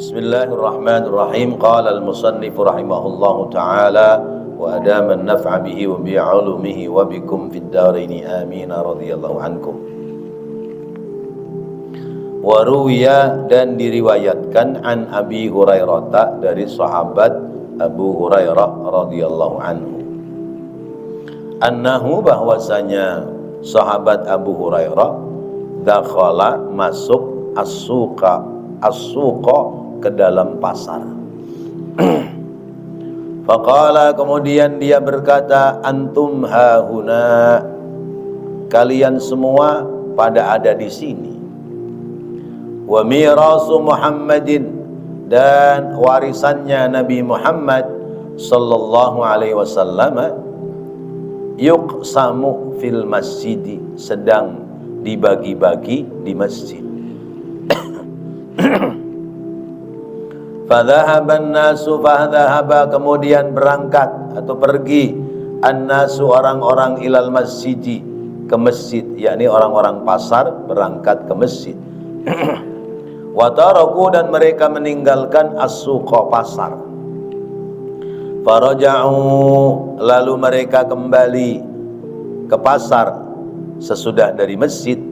Bismillahirrahmanirrahim. Qala al-musannif rahimahullahu ta'ala wa adama an-naf'a bihi wa bi'ulumihi wa bikum fid dharaini amin radhiyallahu ankum. Wa ruwiya, dan diriwayatkan an Abi Hurairah, dari sahabat Abu Hurairah radhiyallahu anhu, annahu, bahwasanya sahabat Abu Hurairah dakhala, masuk as-suqa ke dalam pasar. Faqala, kemudian dia berkata, antum hahuna, kalian semua pada ada di sini. Wa mirasu Muhammadin, dan warisannya Nabi Muhammad sallallahu alaihi wasallam, yuqsamu fil masjid, sedang dibagi-bagi di masjid. Fadhahaban nasu, fadhahaba, kemudian berangkat atau pergi, an-nasu, orang-orang, ilal masjidi, ke masjid, yakni orang-orang pasar berangkat ke masjid. Wa taraku, dan mereka meninggalkan as-suqa, pasar. Faraja'u, lalu mereka kembali ke pasar sesudah dari masjid.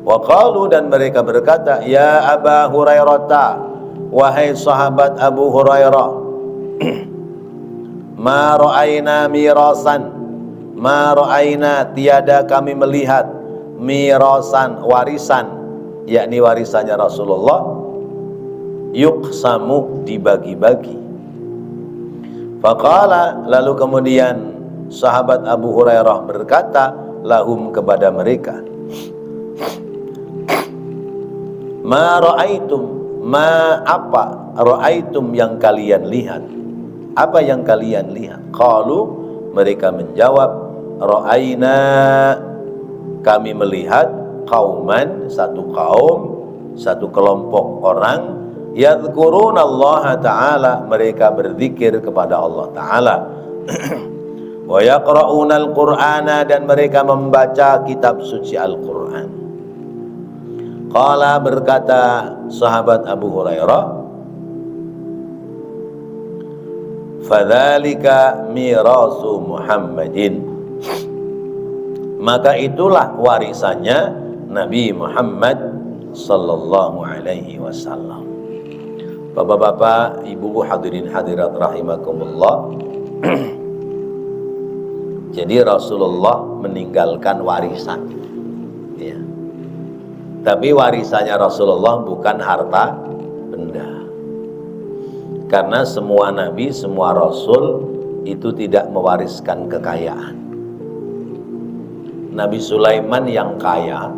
Wa qalu, dan mereka berkata, ya Aba Hurairah, wahai sahabat Abu Hurairah, ma ra'ayna mirasan, ma ra'ayna, tiada kami melihat, mirasan, warisan, yakni warisannya Rasulullah, yuqsamu, dibagi-bagi. Faqala, lalu kemudian sahabat Abu Hurairah berkata, lahum, kepada mereka, ma ra'aitum, ma, apa, ra'aitum, yang kalian lihat, apa yang kalian lihat? Qalu, mereka menjawab, ra'aina, kami melihat, qauman, satu kaum, satu kelompok orang, yadhkuruna Allah Ta'ala, mereka berzikir kepada Allah Ta'ala, wa yaqra'una al-Qur'ana, dan mereka membaca kitab suci Al-Qur'an. Qala, berkata sahabat Abu Hurairah, fadzalika mirasu Muhammadin, maka itulah warisannya Nabi Muhammad sallallahu alaihi wasallam. Bapak-bapak, ibu-ibu, hadirin hadirat rahimakumullah. Jadi Rasulullah meninggalkan warisan, ya. Tapi warisannya Rasulullah bukan harta benda. Karena semua nabi, semua rasul itu tidak mewariskan kekayaan. Nabi Sulaiman yang kaya,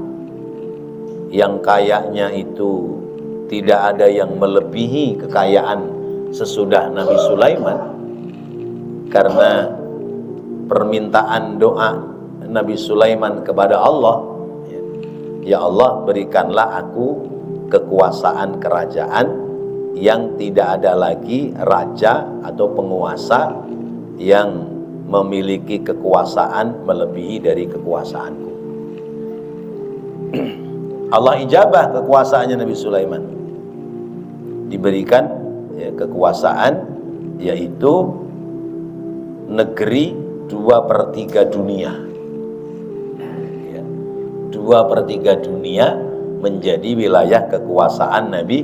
yang kayanya itu tidak ada yang melebihi kekayaan sesudah Nabi Sulaiman, karena permintaan doa Nabi Sulaiman kepada Allah, ya Allah, berikanlah aku kekuasaan kerajaan yang tidak ada lagi raja atau penguasa yang memiliki kekuasaan melebihi dari kekuasaanku. Allah ijabah kekuasaannya Nabi Sulaiman. Diberikan, ya, kekuasaan, yaitu negeri 2/3 dunia. 2/3 dunia menjadi wilayah kekuasaan Nabi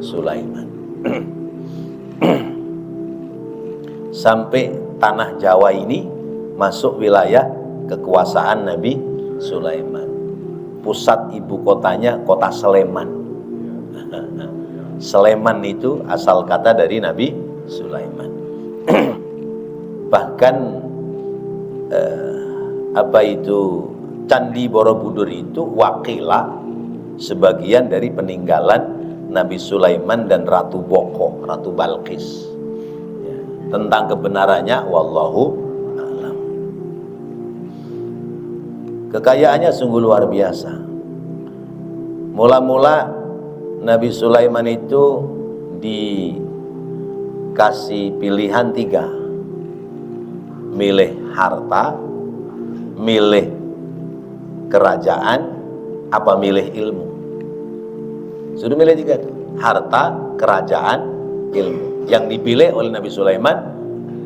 Sulaiman. Sampai tanah Jawa ini masuk wilayah kekuasaan Nabi Sulaiman. Pusat ibu kotanya kota Sleman. Sleman itu asal kata dari Nabi Sulaiman. Bahkan Candi Borobudur itu wakilah sebagian dari peninggalan Nabi Sulaiman dan Ratu Boko, Ratu Balqis. Ya, tentang kebenarannya wallahu a'lam. Kekayaannya sungguh luar biasa. Mula-mula Nabi Sulaiman itu dikasih pilihan 3. Milih harta, milih kerajaan, apa milih ilmu. Sudah milih 3 tuh. harta, kerajaan, ilmu. Yang dipilih oleh Nabi Sulaiman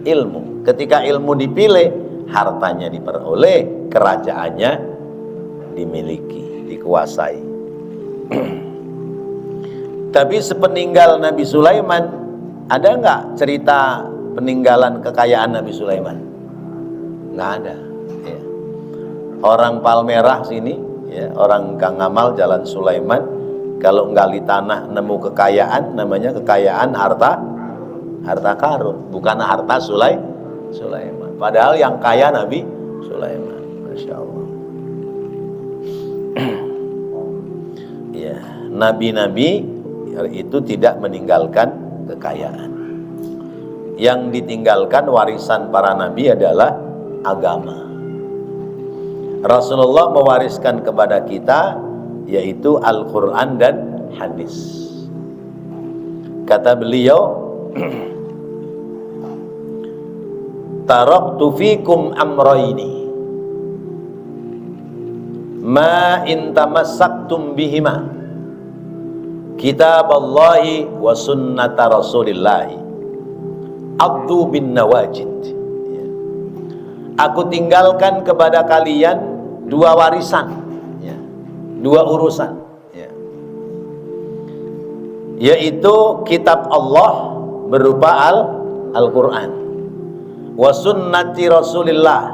ilmu. Ketika ilmu dipilih, hartanya diperoleh, kerajaannya dimiliki, dikuasai. Tapi sepeninggal Nabi Sulaiman, ada nggak cerita peninggalan kekayaan Nabi Sulaiman? Nggak ada. Ya. Orang Palmerah sini, ya, orang Kang Amal Jalan Sulaiman, kalau nggali tanah nemu kekayaan, namanya kekayaan harta karun, bukan harta Sulaiman. Padahal yang kaya Nabi Sulaiman, Masya Allah. Ya, nabi-nabi itu tidak meninggalkan kekayaan. Yang ditinggalkan warisan para nabi adalah agama. Rasulullah mewariskan kepada kita yaitu Al-Quran dan hadis. Kata beliau, taraktu fikum amrayni ma in tamassaktum bihima kitaballahi wa sunnata rasulillahi addu bin nawajid. Aku tinggalkan kepada kalian dua warisan, ya, dua urusan, ya, yaitu kitab Allah berupa Al-Quran, wa sunnati Rasulillah,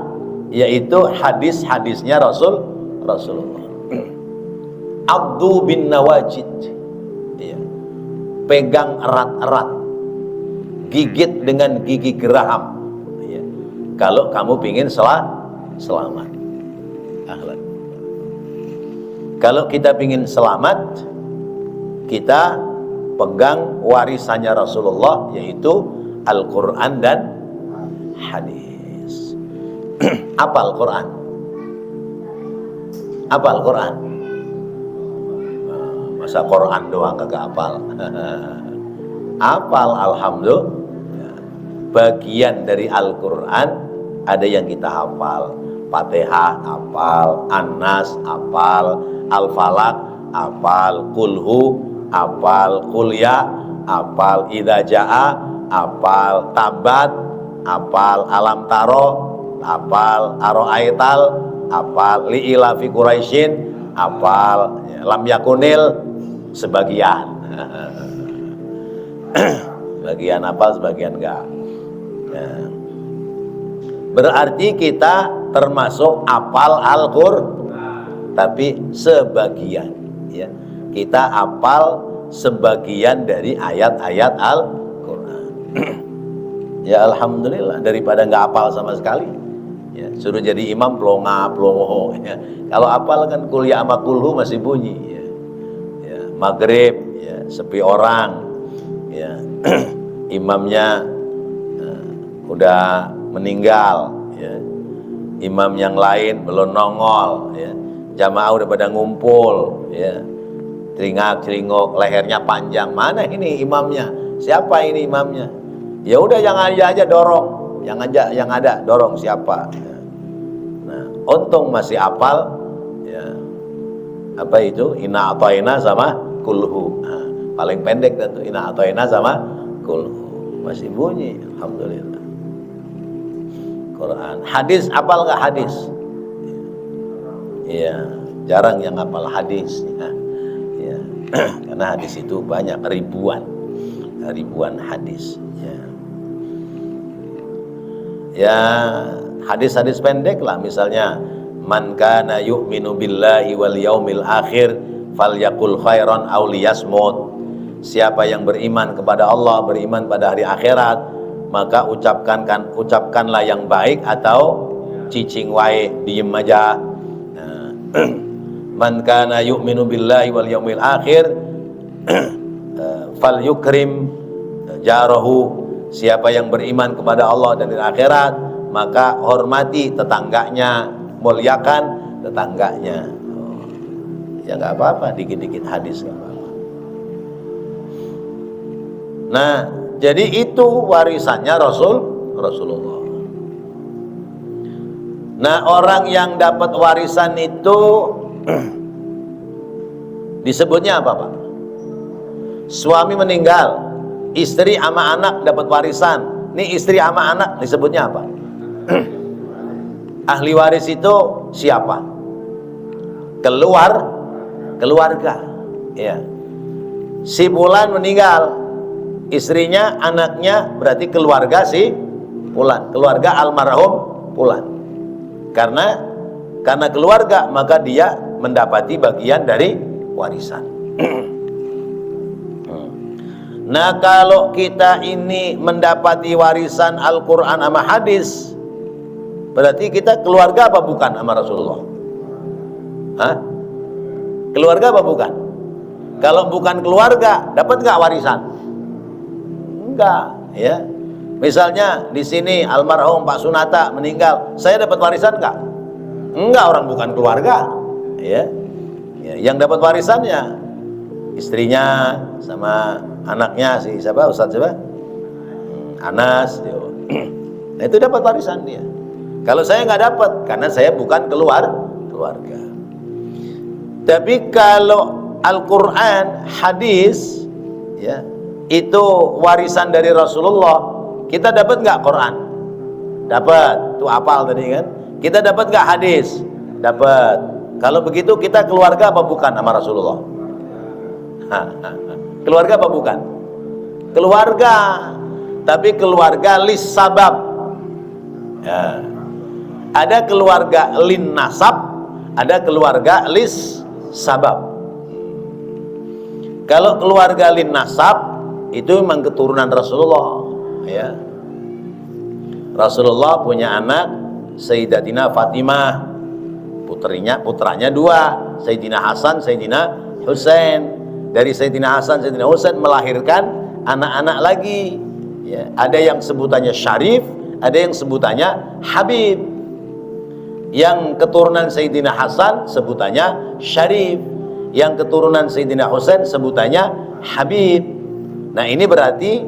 yaitu hadis-hadisnya Rasulullah. Abdu bin nawajid, ya, pegang erat-erat, gigit dengan gigi geraham, ya, kalau kamu ingin selamat. Ahlan. Kalau kita ingin selamat, kita pegang warisannya Rasulullah, yaitu Al-Quran dan hadis. Apa Al-Quran? Apa Al-Quran? Masa Quran doang kagak hafal? Hafal, alhamdulillah. Bagian dari Al-Quran ada yang kita hafal. Fatihah hafal, An-Nas hafal, Al-Falaq hafal, Kulhu hafal, Qulya hafal, Idza Jaa hafal, Tabat hafal, Alam Taro hafal, Aro'aital hafal, Li'ila fi Quraisyin hafal, Lam Yakunil sebagian. Sebagian hafal, sebagian enggak. Ya. Berarti kita termasuk hafal Al-Quran, tapi sebagian, ya. Kita hafal sebagian dari ayat-ayat Al-Quran. Ya alhamdulillah, daripada nggak hafal sama sekali, ya, suruh jadi imam plonga-plongo, ya. Kalau hafal kan kuliah sama kulhu masih bunyi, ya. Ya, maghrib, ya, sepi orang, ya. Imamnya udah meninggal, ya. Imam yang lain belum nongol, ya. Jamaah udah pada ngumpul, ya. Teringak-teringok, lehernya panjang. Mana ini imamnya? Siapa ini imamnya? Ya udah yang aja dorong, yang ada dorong siapa? Ya. Nah, untung masih hafal, ya. Apa itu? Inna atoina sama kulhu. Nah, paling pendek tentu inna atoina sama kulhu. Masih bunyi, alhamdulillah. Quran, hadis, hafal nggak hadis? Iya, jarang yang hafal hadis, ya. Ya. Karena hadis itu banyak, ribuan hadis, ya. Ya, hadis-hadis pendek lah, misalnya man kana yu'minu billahi wal yaumil akhir falyakul khairan aw liyasmut. Siapa yang beriman kepada Allah, beriman pada hari akhirat, maka ucapkanlah yang baik atau cicing wae, diem aja. Nah, man kana yu'minu billahi wal yaumil akhir falyukrim jarahu. Siapa yang beriman kepada Allah dan hari akhirat, maka hormati tetangganya, muliakan tetangganya. Ya nggak apa-apa, dikit-dikit hadis nggak apa-apa. Nah, jadi itu warisannya Rasulullah. Nah, orang yang dapat warisan itu disebutnya apa, Pak? Suami meninggal, istri sama anak dapat warisan. Nih istri sama anak disebutnya apa? Ahli waris itu siapa? Keluarga. Ya. Si Fulan meninggal, istrinya, anaknya berarti keluarga si Fulan, keluarga almarhum Fulan. Karena keluarga maka dia mendapati bagian dari warisan. Nah, kalau kita ini mendapati warisan Al-Quran sama hadis, berarti kita keluarga apa bukan sama Rasulullah? Hah? Keluarga apa bukan? Kalau bukan keluarga, dapat nggak warisan? Enggak, ya. Misalnya di sini almarhum Pak Sunata meninggal, saya dapat warisan nggak? Enggak, orang bukan keluarga, ya. Yang dapat warisannya istrinya sama anaknya, si siapa, Ustadz siapa? Anas. Nah, itu dapat warisan dia. Kalau saya nggak dapat, karena saya bukan keluarga. Tapi kalau Al-Quran, hadis, ya, itu warisan dari Rasulullah, kita dapat nggak Quran? Dapat. Tuh apal tadi kan? Kita dapat nggak hadis? Dapat. Kalau begitu kita keluarga apa bukan sama Rasulullah? Keluarga apa bukan? Keluarga. Tapi keluarga lis sabab. Ya. Ada keluarga lin nasab, ada keluarga lis sabab. Kalau keluarga lin nasab itu memang keturunan Rasulullah, ya. Rasulullah punya anak Sayyidatina Fatimah, putranya dua, Sayyidina Hasan, Sayyidina Husain. Dari Sayyidina Hasan, Sayyidina Husain melahirkan anak-anak lagi, ya. Ada yang sebutannya Syarif, ada yang sebutannya Habib. Yang keturunan Sayyidina Hasan sebutannya Syarif, yang keturunan Sayyidina Husain sebutannya Habib. Nah, ini berarti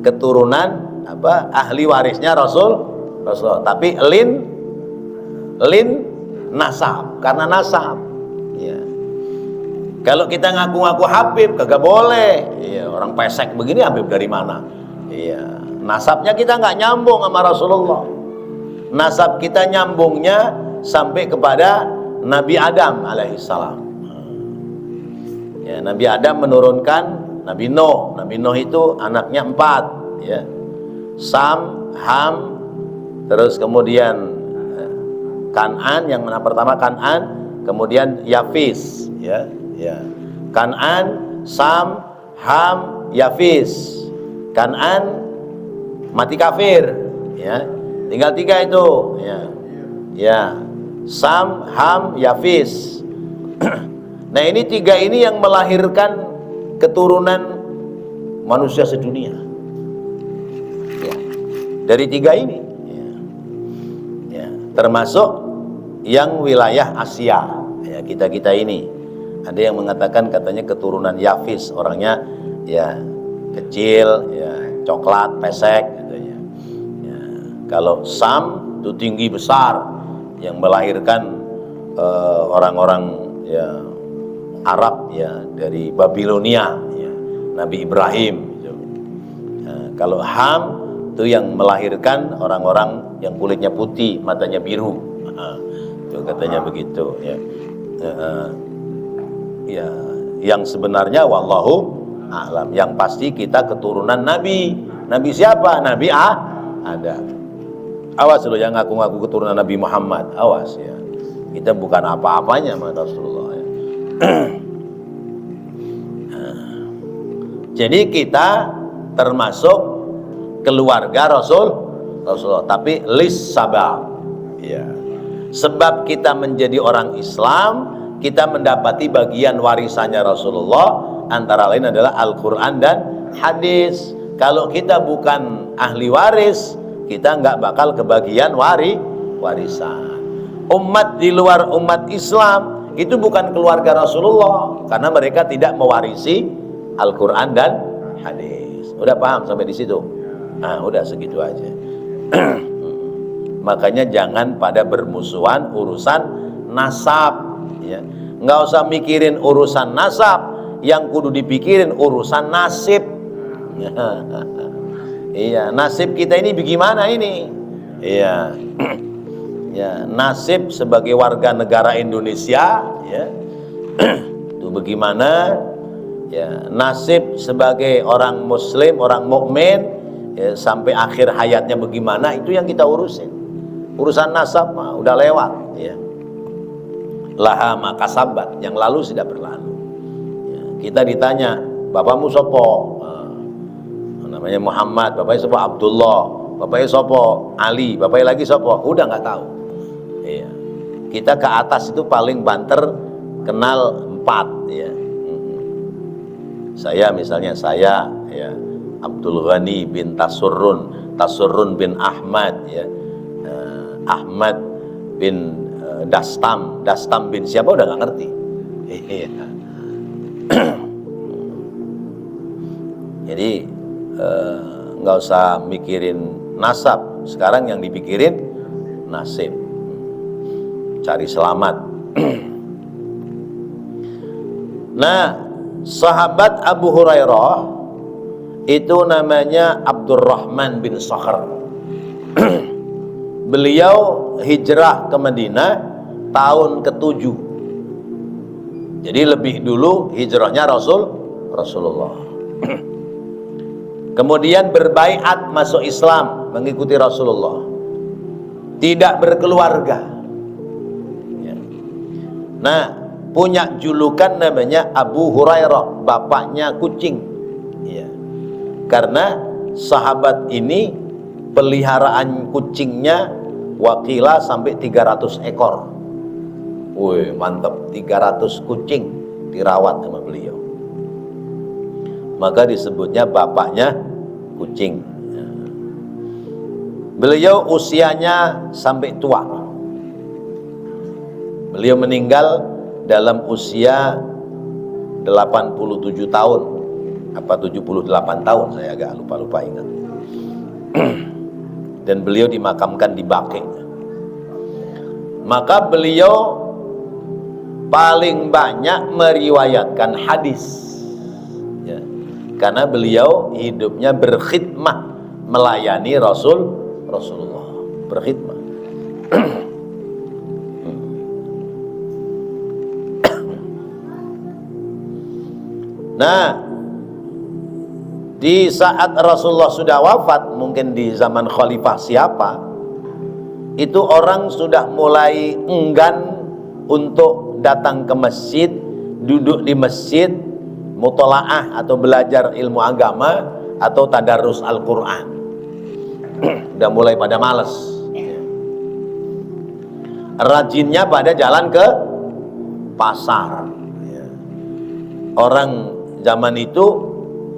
keturunan apa? Ahli warisnya Rasul. Tapi lin nasab, karena nasab. Ya. Kalau kita ngaku-ngaku Habib kagak boleh. Iya, orang pesek begini Habib dari mana? Iya, nasabnya kita nggak nyambung sama Rasulullah. Nasab kita nyambungnya sampai kepada Nabi Adam alaihissalam. Ya, Nabi Adam menurunkan Nabi Nuh. Nabi Nuh itu anaknya 4, ya. Sam, Ham, terus kemudian Kan'an, yang mana pertama Kan'an, kemudian Yafis, ya. Kan'an, Sam, Ham, Yafis. Kan'an mati kafir, ya. Tinggal 3 itu, ya. Sam, Ham, Yafis. Nah, ini 3 ini yang melahirkan keturunan manusia sedunia, ya. Dari 3 ini, ya. Termasuk yang wilayah Asia, ya, kita ini. Ada yang mengatakan katanya keturunan Yafis, orangnya ya kecil, ya coklat, pesek, katanya. Ya. Kalau Sam itu tinggi besar, yang melahirkan orang-orang ya Arab, ya, dari Babilonia, ya, Nabi Ibrahim, gitu. Nah, kalau Ham itu yang melahirkan orang-orang yang kulitnya putih, matanya biru, itu katanya begitu, ya. Ya, yang sebenarnya wallahu a'lam. Yang pasti kita keturunan Nabi. Nabi siapa? Nabi Adam. Awas loh yang ngaku-ngaku keturunan Nabi Muhammad, awas ya. Kita bukan apa-apanya sama Rasulullah, ya. Jadi kita termasuk keluarga Rasulullah, tapi lis sabab, ya. Sebab kita menjadi orang Islam, kita mendapati bagian warisannya Rasulullah, antara lain adalah Al-Quran dan hadis. Kalau kita bukan ahli waris, kita nggak bakal kebagian warisan. Umat di luar umat Islam itu bukan keluarga Rasulullah, karena mereka tidak mewarisi Al-Quran dan hadis. Udah paham sampai di situ? Nah, udah segitu aja. Makanya jangan pada bermusuhan urusan nasab, ya. Nggak usah mikirin urusan nasab, yang kudu dipikirin urusan nasib. Iya, nasib kita ini bagaimana ini? Iya. Ya, nasib sebagai warga negara Indonesia, ya. Itu bagaimana? Ya, nasib sebagai orang muslim, orang mukmin, ya, sampai akhir hayatnya bagaimana, itu yang kita urusin. Urusan nasab mah udah lewat, ya. Laha ma kasabat, yang lalu sudah berlalu. Ya, kita ditanya, bapakmu sopo? Namanya Muhammad, bapaknya sopo Abdullah, bapaknya sopo Ali, bapaknya lagi sopo, udah nggak tahu. Iya. Kita ke atas itu paling banter kenal 4, ya. Saya misalnya, saya, ya, Abdul Ghani bin Tasurrun, Tasurrun bin Ahmad, ya, Ahmad bin Dastam, Dastam bin siapa udah nggak ngerti. Iya. Jadi nggak usah mikirin nasab, sekarang yang dipikirin nasib, cari selamat. Nah, sahabat Abu Hurairah itu namanya Abdurrahman bin Sakhr. Beliau hijrah ke Madinah tahun ke-7. Jadi lebih dulu hijrahnya Rasulullah. Kemudian berbaiat masuk Islam, mengikuti Rasulullah. Tidak berkeluarga. Ya. Nah, punya julukan namanya Abu Hurairah, bapaknya kucing. Ya. Karena sahabat ini peliharaan kucingnya wakila sampai 300 ekor. Wih, mantap, 300 kucing dirawat sama beliau. Maka disebutnya bapaknya kucing. Beliau usianya sampai tua. Beliau meninggal dalam usia 87 tahun apa 78 tahun, saya agak lupa ingat. Dan beliau dimakamkan di Baqi. Maka beliau paling banyak meriwayatkan hadis, ya. Karena beliau hidupnya berkhidmah, melayani Rasulullah, berkhidmah. Nah, di saat Rasulullah sudah wafat, mungkin di zaman khalifah siapa, itu orang sudah mulai enggan untuk datang ke masjid, duduk di masjid, mutolaah atau belajar ilmu agama atau tadarus Al-Quran. Udah mulai pada males. Rajinnya pada jalan ke pasar. Orang zaman itu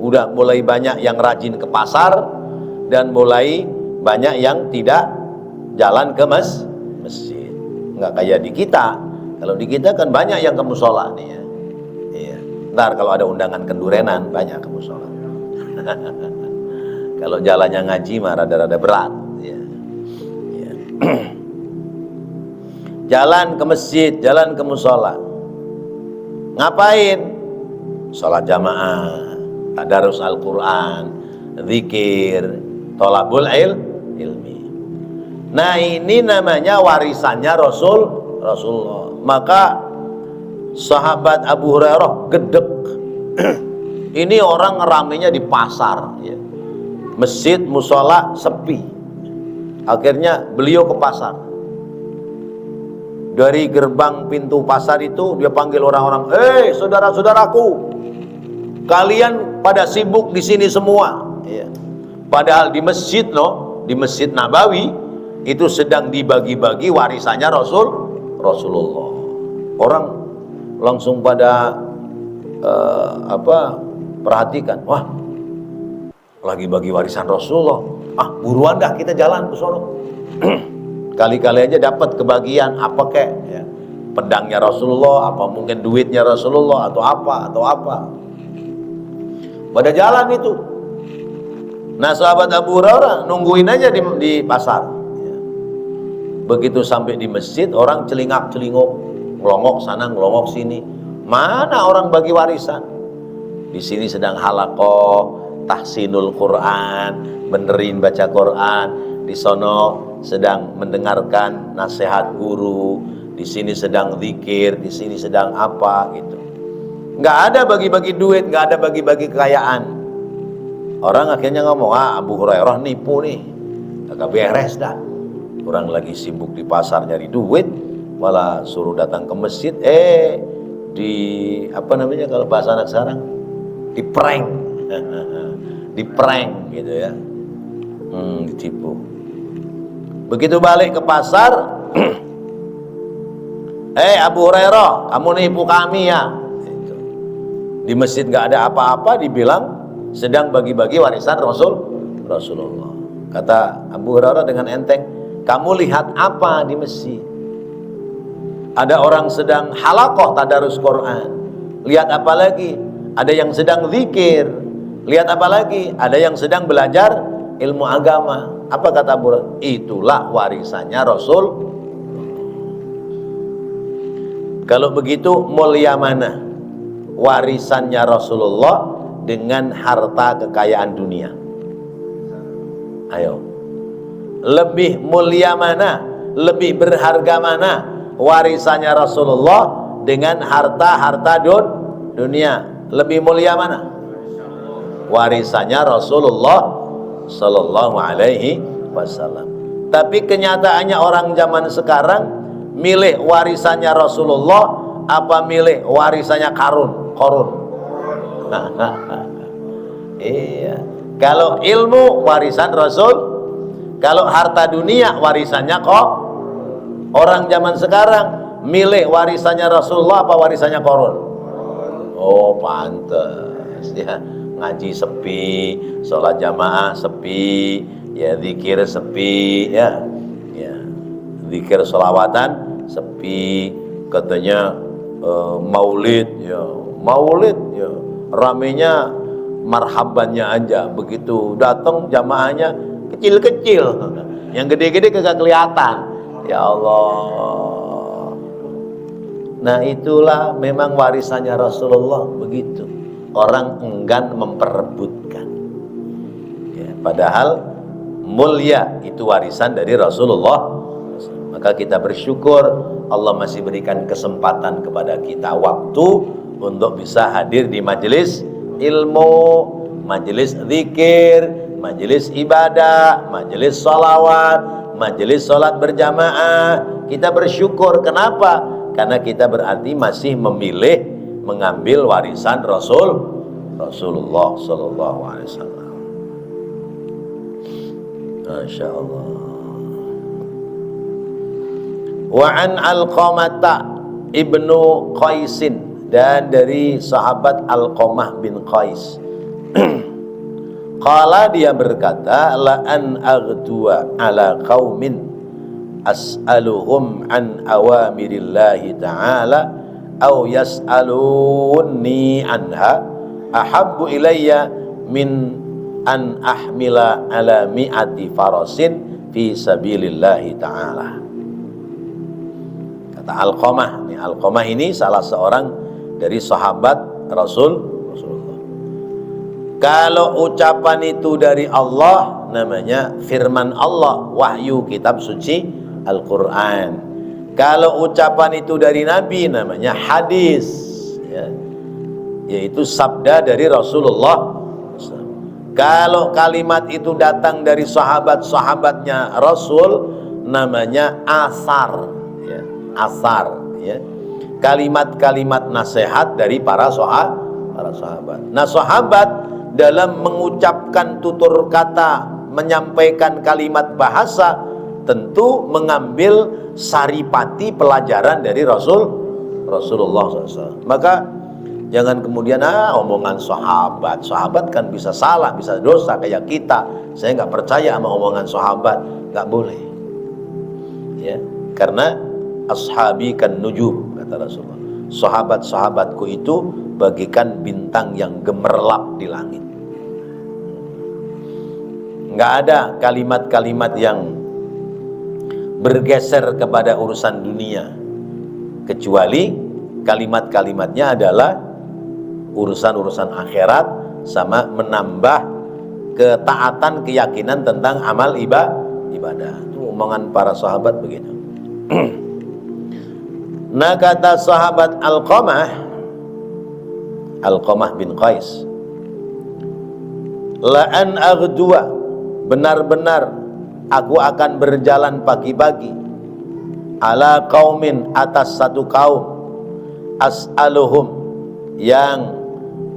udah mulai banyak yang rajin ke pasar dan mulai banyak yang tidak jalan ke masjid. Nggak kayak di kita. Kalau di kita kan banyak yang ke musola nih, ya. Iya. Ntar kalau ada undangan kendurenan banyak ke musola. Kalau jalannya ngaji mah rada-rada berat, ya. Ya. Jalan ke masjid, jalan ke musola. Ngapain? Sholat jamaah, tadarus Al-Quran, zikir, tolabul ilmi. Nah, ini namanya warisannya Rasulullah. Maka sahabat Abu Hurairah gedek. Ini orang ramenya di pasar, ya. Masjid, musola sepi. Akhirnya beliau ke pasar. Dari gerbang pintu pasar itu dia panggil orang-orang, saudara-saudaraku, kalian pada sibuk di sini semua, ya. Padahal di masjid di Masjid Nabawi itu sedang dibagi-bagi warisannya Rasulullah. Orang langsung pada perhatikan, wah, lagi bagi warisan Rasulullah. Buruan dah kita jalan ke sono. Kali-kali aja dapat kebagian apa kek, ya. Pedangnya Rasulullah, apa mungkin duitnya Rasulullah atau apa. Pada jalan itu. Nah, sahabat Abu Hurairah nungguin aja di pasar, ya. Begitu sampai di masjid, orang celingak-celinguk, ngelongok sana, ngelongok sini. Mana orang bagi warisan? di sini sedang halaqah tahsinul Quran, benerin baca Quran, di sono sedang mendengarkan nasihat guru, di sini sedang zikir, di sini sedang apa gitu. Nggak ada bagi-bagi duit, nggak ada bagi-bagi kekayaan. Orang akhirnya ngomong, Abu Hurairah nipu nih, agak beres dah. Orang lagi sibuk di pasar nyari duit, malah suruh datang ke masjid, di apa namanya kalau bahasa anak sekarang, di prank, di prank gitu ya, ditipu. Begitu balik ke pasar, Abu Hurairah, kamu nipu kami ya. Di masjid nggak ada apa-apa, dibilang sedang bagi-bagi warisan Rasulullah. Kata Abu Hurairah dengan enteng, kamu lihat apa di masjid? Ada orang sedang halaqah tadarus Quran. Lihat apa lagi? Ada yang sedang zikir. Lihat apa lagi? Ada yang sedang belajar ilmu agama. Apa kata Abu Hurairah? Itulah warisannya Rasul. Kalau begitu mulia mana warisannya Rasulullah dengan harta kekayaan dunia? Ayo, lebih mulia mana, lebih berharga mana warisannya Rasulullah dengan harta-harta dunia? Lebih mulia mana? Warisannya Rasulullah Sallallahu Alaihi Wasallam. Tapi kenyataannya orang zaman sekarang milih warisannya Rasulullah apa milih warisannya Korun? Iya. Kalau ilmu warisan Rasul, kalau harta dunia warisannya kok. Orang zaman sekarang milih warisannya Rasulullah apa warisannya Korun? Oh, pantes ya. Ngaji sepi, sholat jamaah sepi, ya zikir sepi, ya zikir sholawatan sepi, katanya maulid ya ramenya marhabannya aja, begitu datang jamaahnya kecil-kecil, yang gede-gede kagak kelihatan. Ya Allah. Nah itulah memang warisannya Rasulullah begitu. Orang enggan memperebutkan ya, padahal mulia itu warisan dari Rasulullah. Maka kita bersyukur Allah masih berikan kesempatan kepada kita waktu untuk bisa hadir di majelis ilmu, majelis zikir, majelis ibadah, majelis sholawat, majelis sholat berjamaah. Kita bersyukur. Kenapa? Karena kita berarti masih memilih mengambil warisan Rasulullah Sallallahu Alaihi Wasallam. Masya Allah. Wa an Alqamah ibnu Qaisin, dan dari sahabat Alqamah bin Qais. Qala, dia berkata, la an aghdua ala qaumin as'aluhum an awamirillahi ta'ala aw yas'alunni anha ahabbu ilayya min an ahmila ala mi'ati farasin fi sabilillahi ta'ala. Kata Alqamah, Alqamah ini salah seorang dari sahabat Rasulullah. Kalau ucapan itu dari Allah, namanya firman Allah, wahyu kitab suci Al-Quran. Kalau ucapan itu dari Nabi, namanya hadis ya, yaitu sabda dari Rasulullah. Kalau kalimat itu datang dari sahabat-sahabatnya Rasul, namanya asar ya, asar ya, kalimat-kalimat nasihat dari para sahabat. Nah, sahabat dalam mengucapkan tutur kata, menyampaikan kalimat bahasa, tentu mengambil saripati pelajaran dari Rasulullah SAW. Maka jangan kemudian omongan sahabat kan bisa salah, bisa dosa kayak kita. Saya nggak percaya sama omongan sahabat, nggak boleh. Ya, karena ashabi kan nujum, kata Rasulullah. Sahabat-sahabatku itu bagikan bintang yang gemerlap di langit. Nggak ada kalimat-kalimat yang bergeser kepada urusan dunia, kecuali kalimat-kalimatnya adalah urusan-urusan akhirat, sama menambah ketaatan, keyakinan tentang amal ibadah. Itu omongan para sahabat begitu. Nah, kata sahabat Alqamah bin Qais, la an aghdua, benar-benar aku akan berjalan pagi-pagi, ala qaumin, atas satu kaum, as'aluhum, yang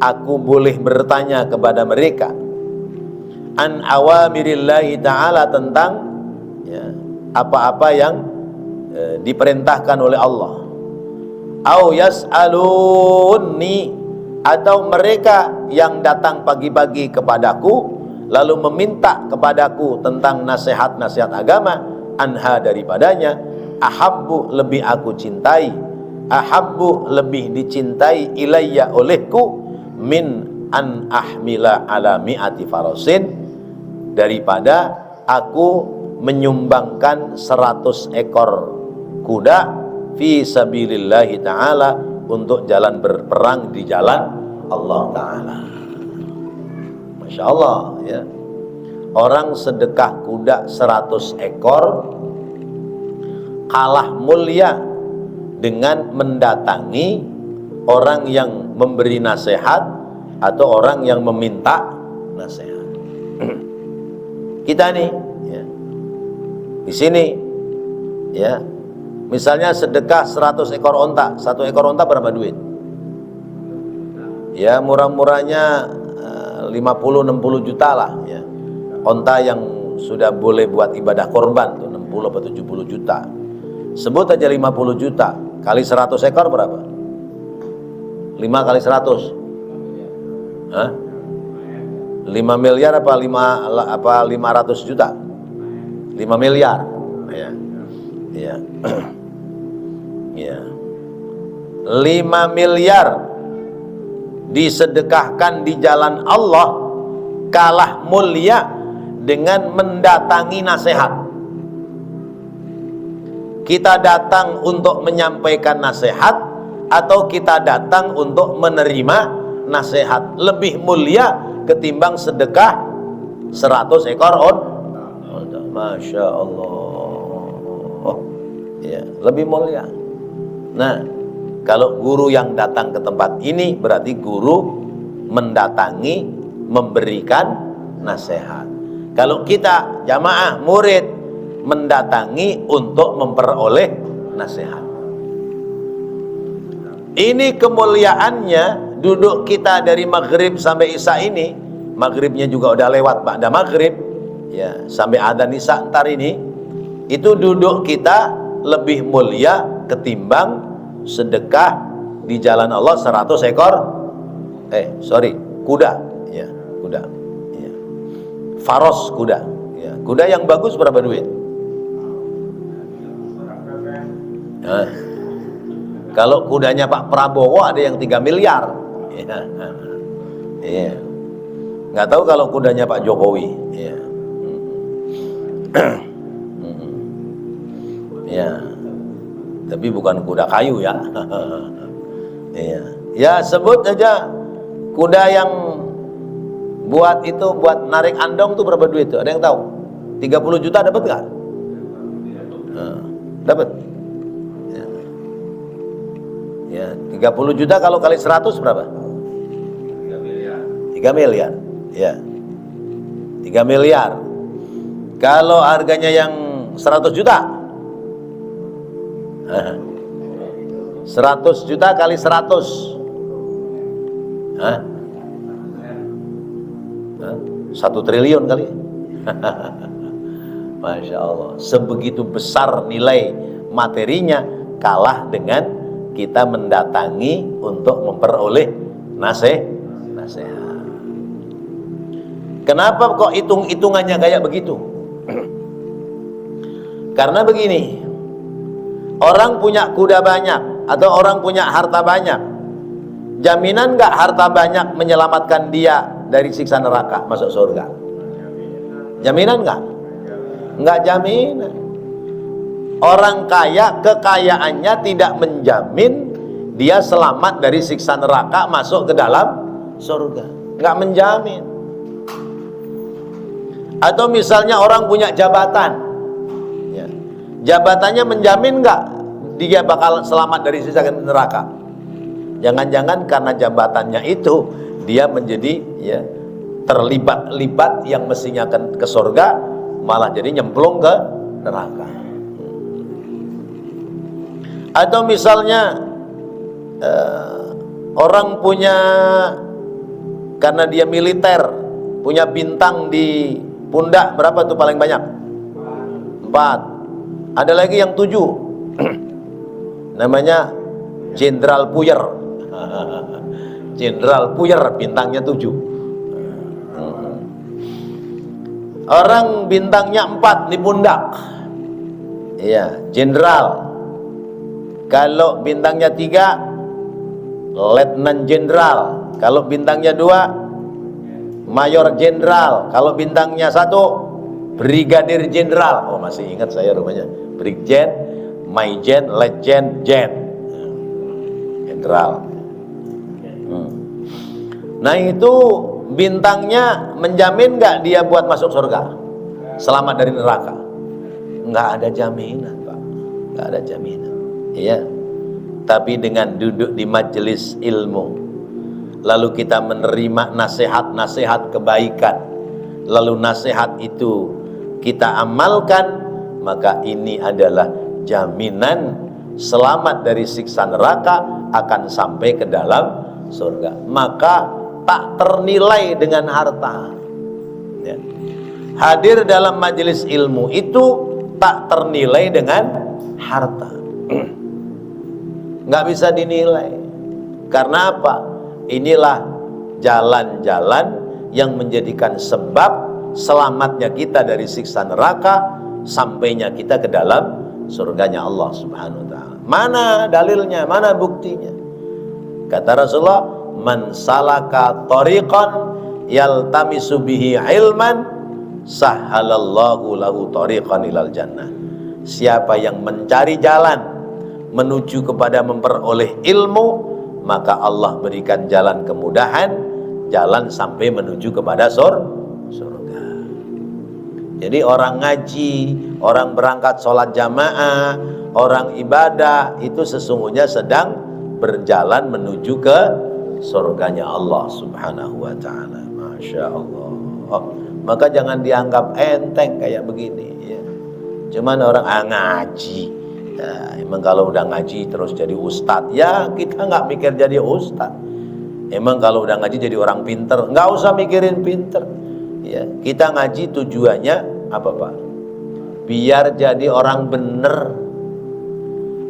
aku boleh bertanya kepada mereka, an awamirillahi ta'ala, tentang ya, apa-apa yang diperintahkan oleh Allah. Au yas'alunni, atau mereka yang datang pagi-pagi kepadaku lalu meminta kepadaku tentang nasihat-nasihat agama, anha, daripadanya, ahabbu, lebih aku cintai, ahabbu, lebih dicintai, ilayya, olehku, min an ahmila ala mi'ati farasin, daripada aku menyumbangkan 100 ekor kuda fi sabilillahi ta'ala, untuk jalan berperang di jalan Allah Ta'ala. Masya Allah ya. Orang sedekah kuda 100 ekor kalah mulia dengan mendatangi orang yang memberi nasihat atau orang yang meminta nasihat. Kita nih ya, di sini ya, misalnya sedekah 100 ekor onta, 1 ekor onta berapa duit? Ya murah-murahnya 50-60 juta lah ya. Onta yang sudah boleh buat ibadah korban tuh 60 atau 70 juta. Sebut aja 50 juta kali 100 ekor berapa? 5 kali 100. Hah? 5 miliar apa 500 juta? 5 miliar. Ya. Ya. Ya. 5 miliar disedekahkan di jalan Allah, kalah mulia dengan mendatangi nasihat. Kita datang untuk menyampaikan nasihat atau kita datang untuk menerima nasihat, lebih mulia ketimbang sedekah 100 ekor onta. Masya Allah ya, lebih mulia. Nah, kalau guru yang datang ke tempat ini berarti guru mendatangi, memberikan nasihat. Kalau kita jamaah murid mendatangi untuk memperoleh nasihat. Ini kemuliaannya. Duduk kita dari maghrib sampai isya ini, maghribnya juga udah lewat ba'da maghrib ya, sampai adzan isya ntar ini, itu duduk kita lebih mulia ketimbang sedekah di jalan Allah 100 ekor kuda ya, kuda ya. Faros kuda ya. Kuda yang bagus berapa duit? Nah, kalau kudanya Pak Prabowo ada yang 3 miliar ya. Ya. Nggak tahu kalau kudanya Pak Jokowi ya. Ya, tapi bukan kuda kayu ya. Ya, ya sebut aja kuda yang buat itu, buat narik andong tuh berapa duit tuh? Ada yang tahu? 30 juta dapat nggak? Dapat. Ya, 30 juta kalau kali 100 berapa? 3 miliar. 3 miliar. Ya. 3 miliar. Kalau harganya yang 100 juta, 100 juta kali 100, 1 triliun kali. Masya Allah, sebegitu besar nilai materinya, kalah dengan kita mendatangi untuk memperoleh nasihat. Kenapa kok hitung-hitungannya kayak begitu? Karena begini, orang punya kuda banyak atau orang punya harta banyak, jaminan nggak harta banyak menyelamatkan dia dari siksa neraka masuk surga? Jaminan nggak? Nggak jaminan. Orang kaya, kekayaannya tidak menjamin dia selamat dari siksa neraka masuk ke dalam surga. Nggak menjamin. Atau misalnya orang punya jabatan, ya, jabatannya menjamin nggak dia bakal selamat dari siksa neraka? Jangan-jangan karena jabatannya itu dia menjadi ya terlibat-libat yang mestinya ke surga malah jadi nyemplung ke neraka. Atau misalnya orang punya, karena dia militer, punya bintang di pundak berapa tuh paling banyak? 4. Ada lagi yang 7 namanya Jenderal Puyer. Jenderal Puyer bintangnya 7. Orang bintangnya 4 di pundak, iya, jenderal. Kalau bintangnya 3, letnan jenderal. Kalau bintangnya 2, mayor jenderal. Kalau bintangnya 1, brigadir jenderal. Oh, masih ingat saya rumahnya. Brigjen, Maijen, Letjen, Jen. Jenderal. Nah, itu bintangnya menjamin nggak dia buat masuk surga, selamat dari neraka? Nggak ada jaminan, Pak. Nggak ada jaminan. Iya. Tapi dengan duduk di majelis ilmu, lalu kita menerima nasihat-nasihat kebaikan, lalu nasihat itu kita amalkan, maka ini adalah jaminan selamat dari siksa neraka, akan sampai ke dalam surga. Maka tak ternilai dengan harta, ya. Hadir dalam majelis ilmu itu tak ternilai dengan harta. Nggak bisa dinilai. Karena apa? Inilah jalan-jalan yang menjadikan sebab selamatnya kita dari siksa neraka, sampainya kita ke dalam surganya Allah Subhanahu wa ta'ala. Mana dalilnya? Mana buktinya? Kata Rasulullah, man salaka tariqan yaltamisu bihi ilman sahhalallahu lahu tariqan ilal jannah. Siapa yang mencari jalan menuju kepada memperoleh ilmu, maka Allah berikan jalan kemudahan, jalan sampai menuju kepada surga. Jadi orang ngaji, orang berangkat sholat jamaah, orang ibadah, itu sesungguhnya sedang berjalan menuju ke surganya Allah Subhanahu wa ta'ala. Masya Allah. Maka jangan dianggap enteng kayak begini, ya. Cuman orang ngaji, ya, emang kalau udah ngaji terus jadi ustadz, ya kita nggak mikir jadi ustadz. Emang kalau udah ngaji jadi orang pinter, nggak usah mikirin pinter, ya. Kita ngaji tujuannya apa, Pak? Biar jadi orang bener.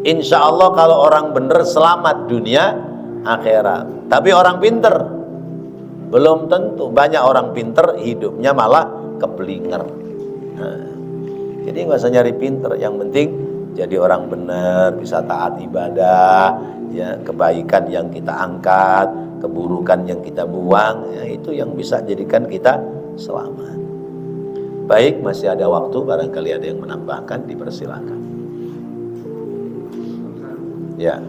Insya Allah kalau orang bener selamat dunia akhirat. Tapi orang pinter belum tentu. Banyak orang pinter hidupnya malah keblinger. Nah, jadi nggak usah nyari pinter, yang penting jadi orang benar, bisa taat ibadah, ya, kebaikan yang kita angkat, keburukan yang kita buang, ya, itu yang bisa jadikan kita selamat. Baik, masih ada waktu, barangkali ada yang menambahkan, dipersilakan. Ya.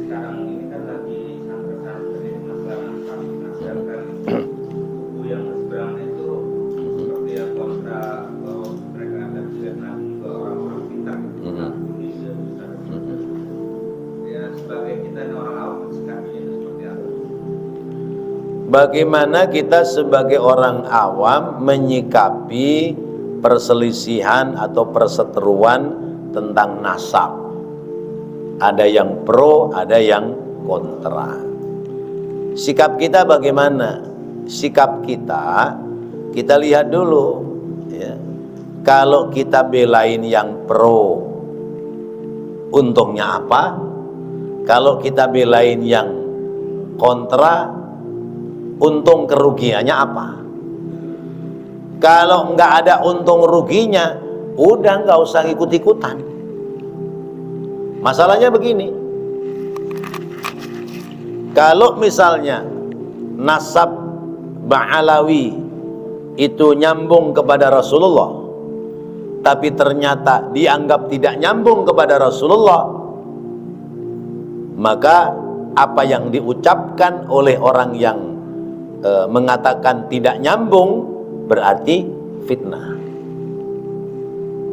Sekarang ini kan lagi santri-santri mengajarkan buku yang sebenarnya itu seperti ya kontra bahwa mereka ada fitnah ke orang-orang pintar gitu. Indonesia ya, sebagai kita ini orang awam sikapinya itu seperti apa? Bagaimana kita sebagai orang awam menyikapi perselisihan atau perseteruan tentang nasab? Ada yang pro, ada yang kontra. Sikap kita bagaimana? Sikap kita lihat dulu, ya. Kalau kita belain yang pro, untungnya apa? Kalau kita belain yang kontra, untung kerugiannya apa? Kalau nggak ada untung ruginya, udah nggak usah ikut-ikutan. Masalahnya begini, kalau misalnya nasab Ba'alawi itu nyambung kepada Rasulullah, tapi ternyata dianggap tidak nyambung kepada Rasulullah, maka apa yang diucapkan oleh orang yang mengatakan tidak nyambung berarti fitnah.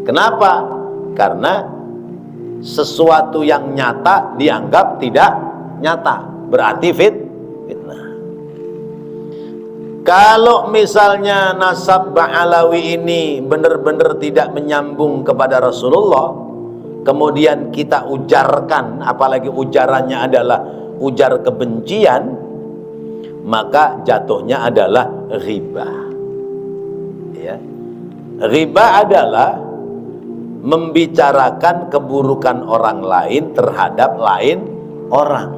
Kenapa? Karena sesuatu yang nyata dianggap tidak nyata, berarti fitnah. Kalau misalnya nasab Ba'alawi ini benar-benar tidak menyambung kepada Rasulullah, kemudian kita ujarkan, apalagi ujarannya adalah ujar kebencian, maka jatuhnya adalah ghibah. Ya. Ghibah adalah membicarakan keburukan orang lain terhadap lain orang.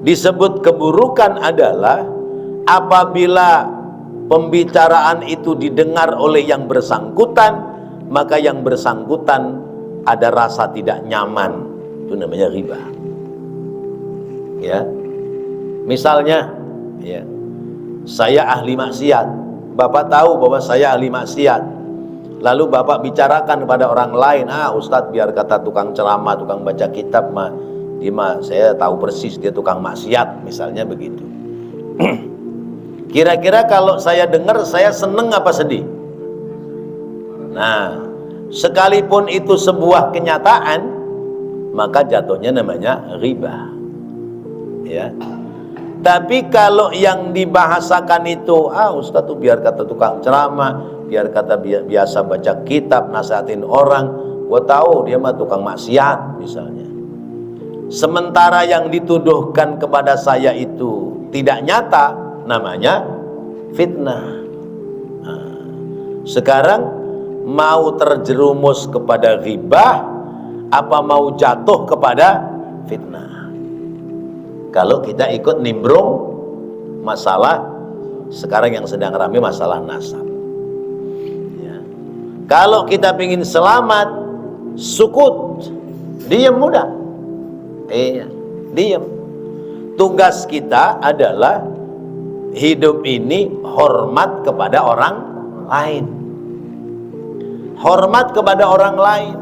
Disebut keburukan adalah apabila pembicaraan itu didengar oleh yang bersangkutan, maka yang bersangkutan ada rasa tidak nyaman. Itu namanya ghibah. Ya. Misalnya, ya, saya ahli maksiat. Bapak tahu bahwa saya ahli maksiat. Lalu Bapak bicarakan kepada orang lain, Ustadz biar kata tukang ceramah, tukang baca kitab mah, saya tahu persis dia tukang maksiat, misalnya begitu. Kira-kira kalau saya dengar, saya seneng apa sedih? Nah, sekalipun itu sebuah kenyataan, maka jatuhnya namanya ghibah. Ya. Tapi kalau yang dibahasakan itu, Ustadz tuh biar kata tukang ceramah, biar kata biasa baca kitab, nasihatin orang, gua tahu dia mah tukang maksiat misalnya. Sementara yang dituduhkan kepada saya itu tidak nyata, namanya fitnah. Nah, sekarang mau terjerumus kepada ghibah, apa mau jatuh kepada fitnah? Kalau kita ikut nimbrung masalah sekarang yang sedang ramai, masalah nasab. Ya. Kalau kita ingin selamat, sukut, diam mudah. Diam. Tugas kita adalah hidup ini hormat kepada orang lain. Hormat kepada orang lain.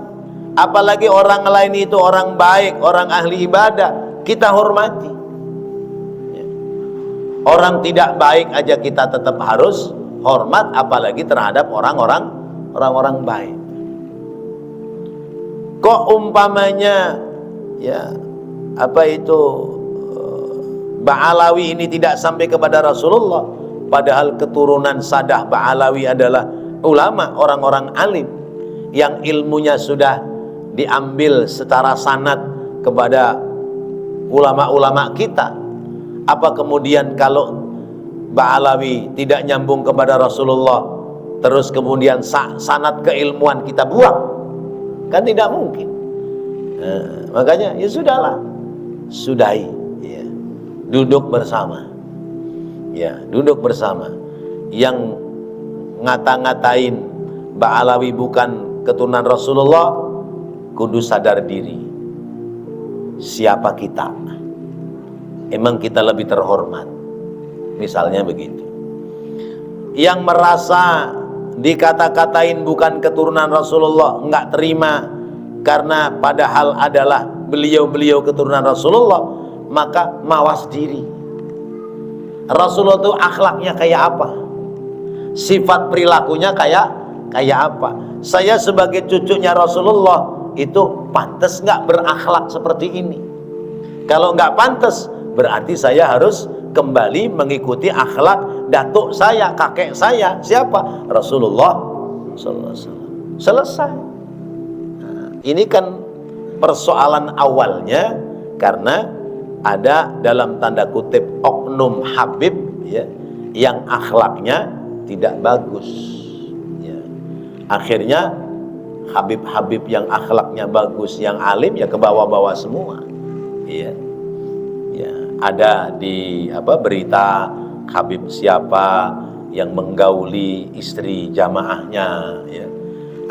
Apalagi orang lain itu orang baik, orang ahli ibadah, kita hormati. Orang tidak baik aja kita tetap harus hormat, apalagi terhadap orang-orang baik. Kok umpamanya ya Ba'alawi ini tidak sampai kepada Rasulullah, padahal keturunan Sadah Ba'alawi adalah ulama, orang-orang alim yang ilmunya sudah diambil secara sanad kepada ulama-ulama kita. Apa kemudian kalau Ba'alawi tidak nyambung kepada Rasulullah, terus kemudian sanad keilmuan kita buang? Kan tidak mungkin. Makanya ya sudahlah, sudahi, ya. Duduk bersama, ya, duduk bersama. Yang ngata-ngatain Ba'alawi bukan keturunan Rasulullah, kudu sadar diri. Siapa kita? Emang kita lebih terhormat? Misalnya begitu. Yang merasa dikata-katain bukan keturunan Rasulullah, enggak terima karena padahal adalah beliau-beliau keturunan Rasulullah, maka mawas diri. Rasulullah itu akhlaknya kayak apa? Sifat perilakunya kayak apa? Saya sebagai cucunya Rasulullah itu pantas nggak berakhlak seperti ini? Kalau nggak pantas, berarti saya harus kembali mengikuti akhlak datuk saya, kakek saya. Siapa? Rasulullah sallallahu alaihi wasallam. Selesai. Nah, ini kan persoalan awalnya karena ada dalam tanda kutip oknum Habib, ya, yang akhlaknya tidak bagus, ya. Akhirnya Habib-Habib yang akhlaknya bagus, yang alim, ya ke bawah-bawah semua, ya. Ya, ada di berita Habib siapa yang menggauli istri jamaahnya, ya.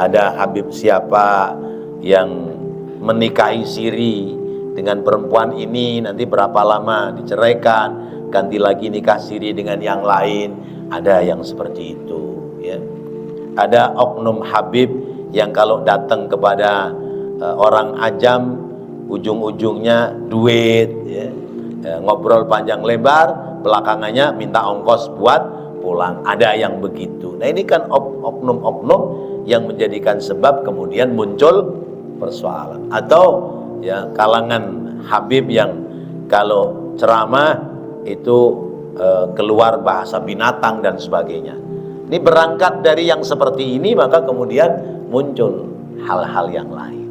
Ada Habib siapa yang menikahi siri dengan perempuan ini, nanti berapa lama diceraikan, ganti lagi nikah siri dengan yang lain. Ada yang seperti itu, ya. Ada oknum Habib yang kalau datang kepada orang ajam ujung-ujungnya duit, ya. Ngobrol panjang lebar, belakangannya minta ongkos buat pulang. Ada yang begitu. Nah, ini kan oknum-oknum yang menjadikan sebab kemudian muncul persoalan. Atau ya kalangan Habib yang kalau ceramah itu keluar bahasa binatang dan sebagainya. Ini berangkat dari yang seperti ini, maka kemudian muncul hal-hal yang lain.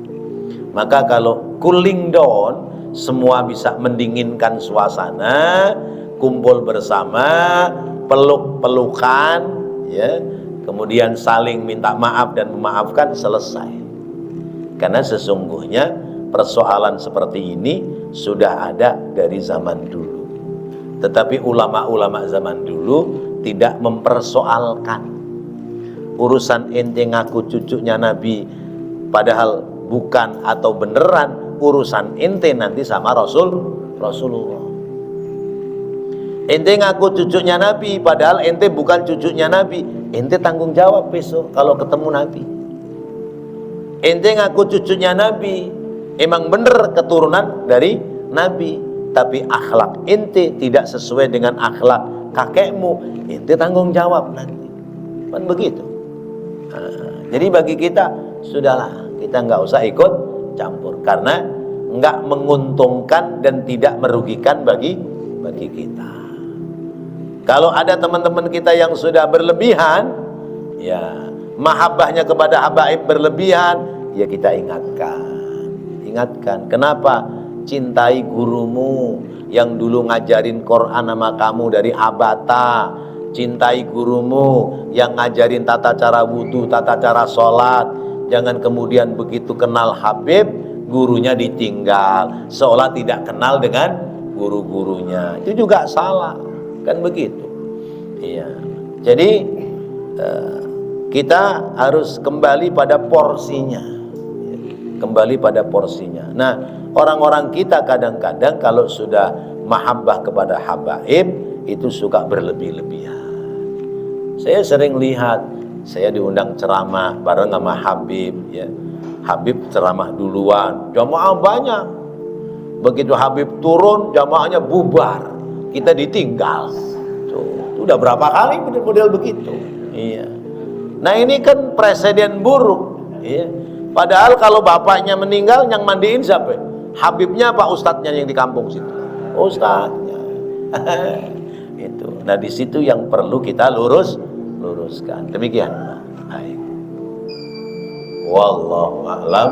Maka kalau cooling down, semua bisa mendinginkan suasana, kumpul bersama, peluk-pelukan, ya, kemudian saling minta maaf dan memaafkan, selesai. Karena sesungguhnya persoalan seperti ini sudah ada dari zaman dulu. Tetapi ulama-ulama zaman dulu tidak mempersoalkan. Urusan ente ngaku cucunya Nabi padahal bukan atau beneran, urusan ente nanti sama Rasulullah. Ente ngaku cucunya Nabi padahal ente bukan cucunya Nabi, ente tanggung jawab besok kalau ketemu Nabi. Ente ngaku cucunya Nabi, emang bener keturunan dari Nabi, tapi akhlak ente tidak sesuai dengan akhlak kakekmu, ente tanggung jawab nanti. Kan begitu. Jadi bagi kita sudahlah, kita nggak usah ikut campur karena nggak menguntungkan dan tidak merugikan bagi kita. Kalau ada teman-teman kita yang sudah berlebihan, ya mahabbahnya kepada habaib berlebihan, ya kita ingatkan. Kenapa? Cintai gurumu yang dulu ngajarin Quran sama kamu dari abata. Cintai gurumu yang ngajarin tata cara wudu, tata cara sholat. Jangan kemudian begitu kenal Habib, gurunya ditinggal, seolah tidak kenal dengan guru-gurunya. Itu juga salah, kan begitu. Iya. Jadi kita harus kembali pada porsinya. Kembali pada porsinya. Nah, orang-orang kita kadang-kadang kalau sudah mahabbah kepada habaib itu suka berlebih-lebihan. Saya sering lihat, saya diundang ceramah bareng sama Habib, ya. Habib ceramah duluan, jamaah banyak. Begitu Habib turun, jamaahnya bubar, kita ditinggal. Tuh, udah berapa kali model begitu. Iya. Nah, ini kan presiden buruk, ya. Padahal kalau bapaknya meninggal, yang mandiin siapa? Habibnya apa ustadznya yang di kampung situ? Ustadznya. Itu. Nah, di situ yang perlu kita luruskan. Demikian. Baik. Wallahu a'lam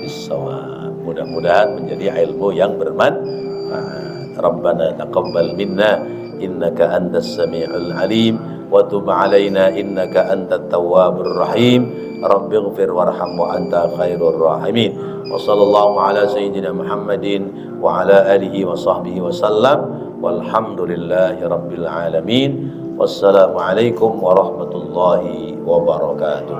bishawab. Mudah-mudahan menjadi ilmu yang bermanfaat. Rabbana taqabbal minna innaka antas samiul alim wa tub alaina innaka antat tawwabur rahim. Rabbighfir warham wa anta khairur rahimin. Wa sallallahu ala sayyidina Muhammadin wa ala alihi wa sahbihi wa sallam. Walhamdulillahi rabbil alamin. Wassalamualaikum warahmatullahi wabarakatuh.